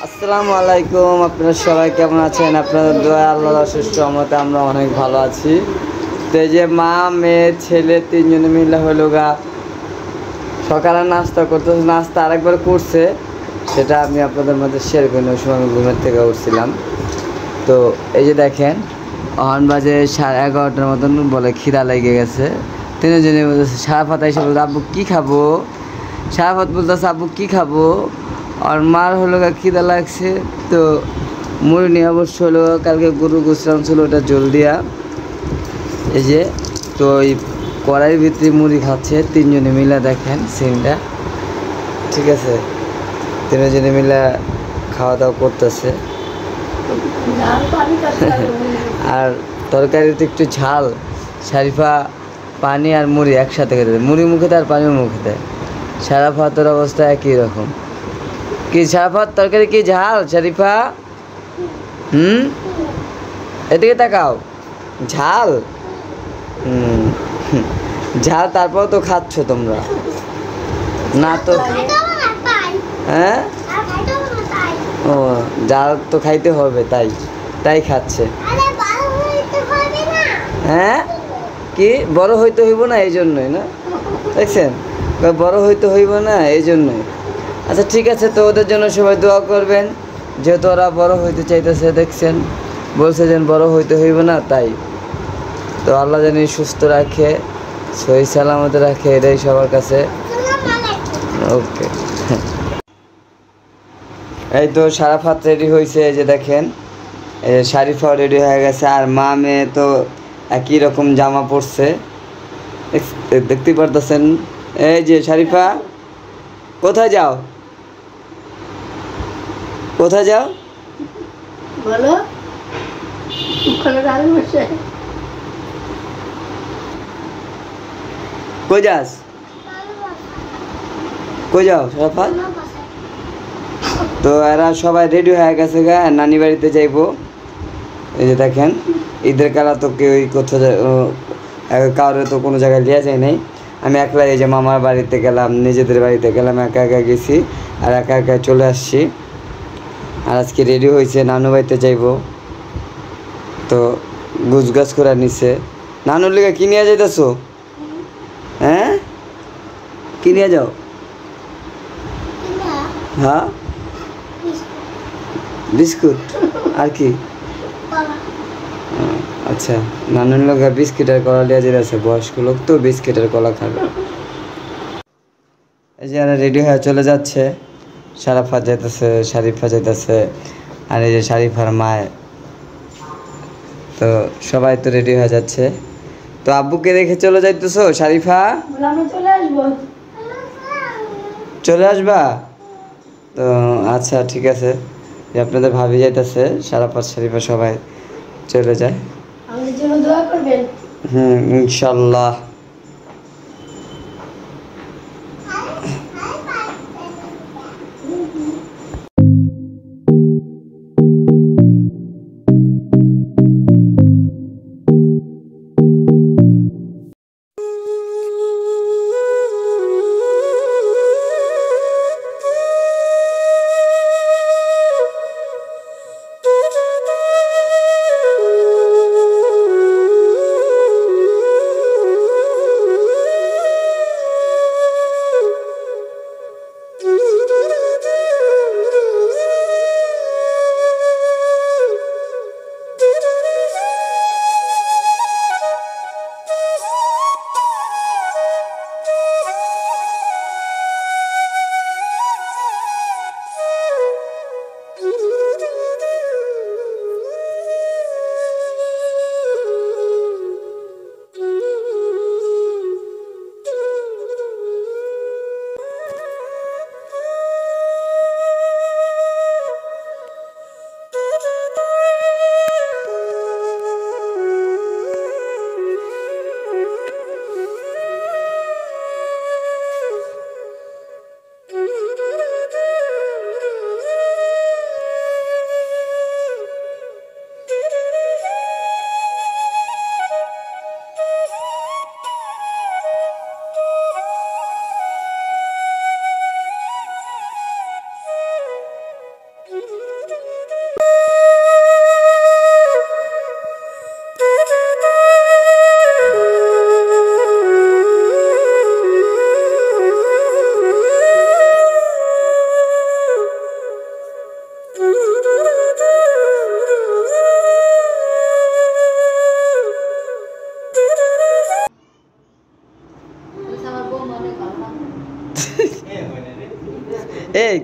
আসসালামু আলাইকুম। আপনারা সবাই কেমন আছেন? আপনাদের দোয়া আল্লাহর অশেষ রহমতে আমরা অনেক ভালো আছি। তো এই যে মা মেয়ে ছেলে তিনজনে মিলে হলো সকালে নাস্তা করতেছে। নাস্তা আরেকবার করছে, সেটা আমি আপনাদের মধ্যে শেয়ার করি। ওই সময় আমি ঘুমের থেকে উঠছিলাম। তো এই যে দেখেন, অহন বাজে 11:30টার মতন, বলে খিদা লেগে গেছে। তিনজনে বলতেছে, সারাফাত এসে বলতে আব্বু কী খাবো। সারাফাত বলতেছে আব্বু কী খাবো। আর মার হলো খিদা লাগছে, তো মুড়ি নিয়ে অবশ্য হলো কালকে গরু গোসলাম ছিল, ওটা জল দিয়া। এই যে তো ওই কড়াইয়ের ভিতরে মুড়ি খাচ্ছে তিনজনে মিলে, দেখেন সিনটা। ঠিক আছে, তিনজনে মিলে খাওয়া দাওয়া করতেছে। আর তরকারিতে একটু ঝাল, শারিফা পানি আর মুড়ি একসাথে খেতে দেয়, মুড়ি মুখে দেয় আর পানিও মুখে দেয়। সারাফাতের অবস্থা একই রকম। কি সারাফাত, তরকারি কি ঝাল? শারিফা এদিকে তাকাও। ঝাল? ঝাল, তারপর তো খাচ্ছ তোমরা না তো? হ্যাঁ, ও ঝাল তো খাইতে হবে, তাই তাই খাচ্ছে। হ্যাঁ, কি বড় হইতে হইব না এই জন্যই না, দেখছেন? বড় হইতে হইব না এই জন্যই। আচ্ছা ঠিক আছে, তো ওদের জন্য সবাই দোয়া করবেন, যেহেতু ওরা বড় হইতে চাইতেছে। দেখছেন, বলছে যেন বড় হইতে হইব না, তাই। তো আল্লাহ জানি সুস্থ রাখে, সহি সালামতে রাখে, এটাই সবার কাছে। ওকে। এই তো সারাফাত রেডি হয়েছে, এই যে দেখেন, শারিফাও রেডি হয়ে গেছে। আর মা মেয়ে তো একই রকম জামা পরছে, দেখতেই পারতেছেন। এই যে শারিফা, কোথায় যাও? কোথায় যাও বলো? কই যাস? কই যাও শারাফাত? তো এরা সবাই রেডি হয়ে গেছে নানি বাড়িতে যাইবো। এই যে দেখেন, ঈদের কালা তো কেউ কারোর তো কোনো জায়গায় লিয়া যায় নাই। আমি একলা এই যে মামার বাড়িতে গেলাম, নিজেদের বাড়িতে গেলাম, একা একা গেছি আর একা একা চলে আসছি। আর আজকে রেডি হয়েছে, নানু বাড়িতে যাইবো। তো গুছগাছ করে নিছে। নানুর লিগে কি নিয়ে যাইতেছো? হ্যাঁ, কি নিয়ে যাও? হ্যাঁ, বিস্কুট। আর কি? আচ্ছা, নানুর লোক বিস্কিট আর কলা লিয়ে যেতেছে। বয়স্ক লোক তো বিস্কিট আর কলা খাবে। এই যে এরা রেডি হয়ে চলে যাচ্ছে। সারাফাত যাইতেছে, শারিফা যাইতেছে, আর এই যে শারিফার মায়। তো সবাই তো রেডি হয়ে যাচ্ছে। তো আব্বুকে রেখে চলে যাইতেছো শারিফা? চলে আসবা? তো আচ্ছা ঠিক আছে, যে আপনাদের ভাবি যাইতেছে, সারাফাত শারিফা সবাই চলে যায়। ইনশাল্লাহ।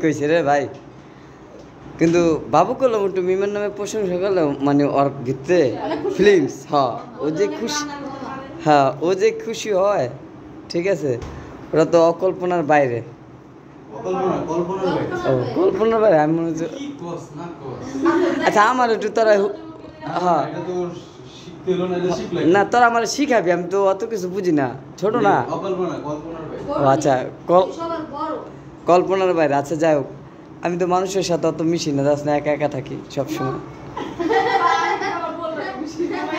কইছে রে ভাই, কিন্তু বাবু কলম একটু মিমের নামে প্রশংসা করলে মানে ওর ভিতরে ফিলিংস, হ্যাঁ ও যে খুশি, হ্যাঁ ও যে খুশি হয়, ঠিক আছে, ওরা তো অকল্পনার বাইরে। ও কল্পনার বাইরে, আমি মনে হচ্ছে আচ্ছা আমার একটু তোরা, হ্যাঁ না তোরা আমার শিখাবি, আমি তো অত কিছু বুঝি না, ছোট না। ও আচ্ছা কল্পনার বাইরে, আচ্ছা যাই হোক, আমি তো মানুষের সাথে অত মিশি না, যাস না, একা একা থাকি সবসময়।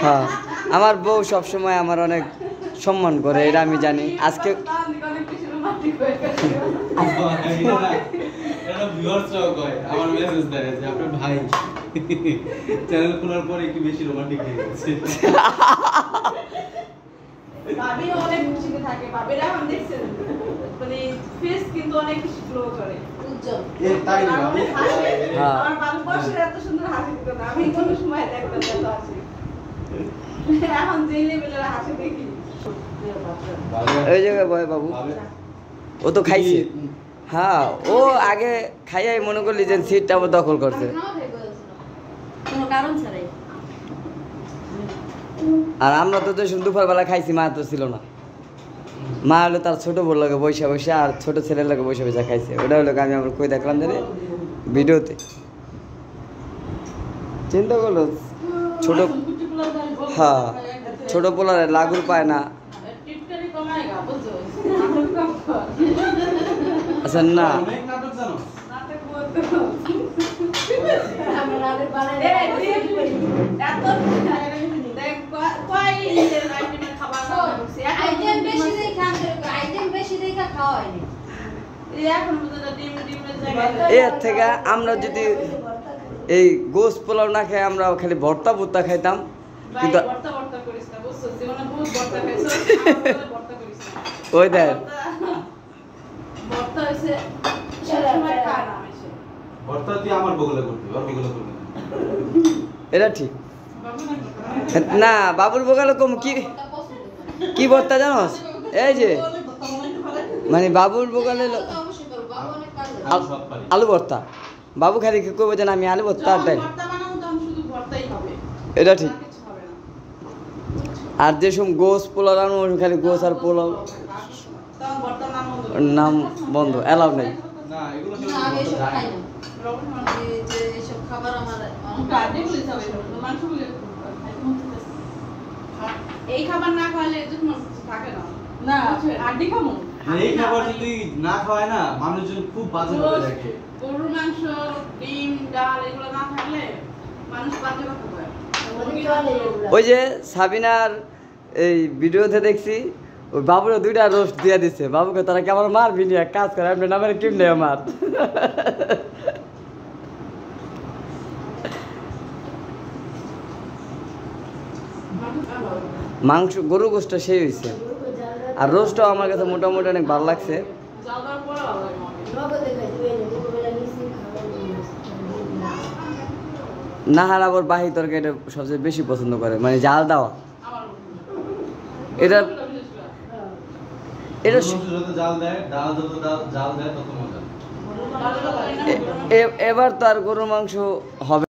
হ্যাঁ আমার বউ সবসময় আমার অনেক সম্মান করে, এটা আমি জানি। আজকে চ্যানেল খোলার পর একটু বেশি রোমান্টিক হয়ে গেছে। ভাবি অনেক খুশিতে থাকে, ভাবিরা এখন দেখছেন মানে ফেস কিন্তু অনেক বেশি গ্লো করে, উজ্জ্বল। তাই না? আমার বাবু বয়সে এত সুন্দর হাসি দিত না, আমি কোনো সময় দেখতাম এত হাসি, এখন যে লেভেলের হাসি দেখি। ওই জায়গায় বয় বাবু, ও তো খাইছে। হ্যাঁ ও আগে খাইয়াই মনে করলি যে সিটটা আবার দখল করছে, কোনো কারণ ছাড়াই। আর আমরা তো দুপুরবেলা খাইছি, মা তো ছিল না, মা হলো তার ছোট বোর লাগে বসে বসে, আর ছোট ছেলের লাগে বসে বসে খাইছে। ওটা হলো আমি আবার কই দেখলাম জানি ভিডিওতে, চিন্তা করলো ছোট, হ্যাঁ ছোট পোলারে লাগুর পায় না। টিটকারি কমায়গা বুঝছো, আচ্ছা না অনেক নাটক জানো? নাটক বলতে আমরা রাতের বেলায় এত দেখ কয় আইটেমের খাবার রান্না করছি, আইটেম বেশি দেখে আইটেম বেশি দেখে খাওয়া হয়নি। এখন পর্যন্ত ডিমের জায়গায় এর থেকে আমরা যদি এই গোস পোলাও না খাই, আমরা খালি ভর্তা ভর্তা খাইতাম, ভাই কিন্তু ভর্তা ভর্তা করিস না বুঝছো, জীবনে বহুত ভর্তা খাইছো, ভর্তা করিস না। ওই দেখ ভর্তা হইছে সবসময় খায় না আমি সে। ভর্তা তুই আমার বগলে করবি, ওর বগলে করবি না। এটা ঠিক বাবু না করতে। না। বাবুর বোকালো কম কি কি ভর্তা জানোস, এই যে মানে বাবুর বোকালে অবশ্যই করবো, বাবা অনেক কাজ করে। আমি সব পারি। আলু ভর্তা, বাবু খালি কি করবো যেন আমি আলু ভর্তা আর ডাল, ভর্তা বানাবো তখন শুধু ভর্তাই হবে, এটা ঠিক। আর কিছু হবে না। আর যেসব গোস পোলাও রানো খালি গোস আর পোলাও, তখন ভর্তার নাম বন্ধ। নাম বন্ধ, অ্যালাউ নেই। না এগুলো সব না, আমি এসব ভর্তা খাই যায় না। না। রবট মানুষ। এই যে এসব খাবার আমার গার্ডেনগুলি খাবে, মাংসগুলি খাইতে মন চাইতেছে। আর এই খাবার না খাওয়ালে এর জন্য থাকে না। না, আড্ডি খাবো। এই খাবার যদি না খাওয়ায় না, মানুষজন খুব বাজে ভাবে দেখে। গরুর মাংস, ডিম, ডাল এগুলো না থাকলে মানুষ বাজে কথা বলে। ওই যে সাবিনার এই ভিডিওতে দেখছি, ওই বাবুর দুইটা রোস্ট দিয়ে দিচ্ছে, বাবুকে তারা কি আমার মারবি নি, এক কাজ করে আপনার নামের কিমনে আমার। মাংস গরু গোশটা সেই হয়েছে, আর রোস্টটাও আমার কাছে মোটামুটি অনেক ভালো লাগছে। জাল দেওয়ার পরে ভালো লাগে আমার। নগদে খাই, তুই এনে দুপুরবেলা নিছি খাওয়া। নাহার আবার বাহি তরকারিটা সবচেয়ে বেশি পছন্দ করে, মানে জাল দেওয়া। আমার এটা এটা গরুর মাংস যত জাল দেয়, ডাল যত জাল দেয় তত মজা। ভালো লাগে না। এবার তো আর গরুর মাংস হবে